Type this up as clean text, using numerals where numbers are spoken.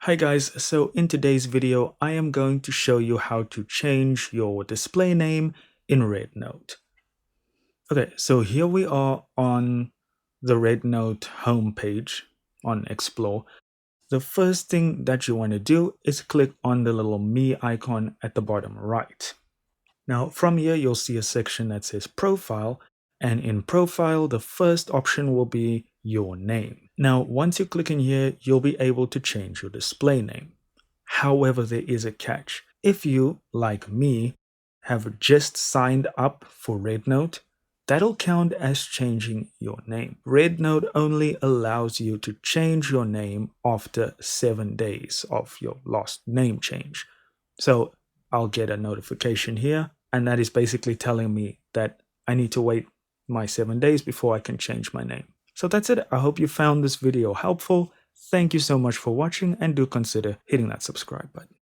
Hi guys, so in today's video, I am going to show you how to change your display name in RedNote. Okay, so here we are on the RedNote homepage on Explore. The first thing that you want to do is click on the little me icon at the bottom right. Now from here, you'll see a section that says Profile, and in Profile, the first option will be your name. Now, once you click in here, you'll be able to change your display name. However, there is a catch. If you, like me, have just signed up for RedNote, that'll count as changing your name. RedNote only allows you to change your name after 7 days of your last name change. So I'll get a notification here, and that is basically telling me that I need to wait my 7 days before I can change my name. So that's it. I hope you found this video helpful. Thank you so much for watching, and do consider hitting that subscribe button.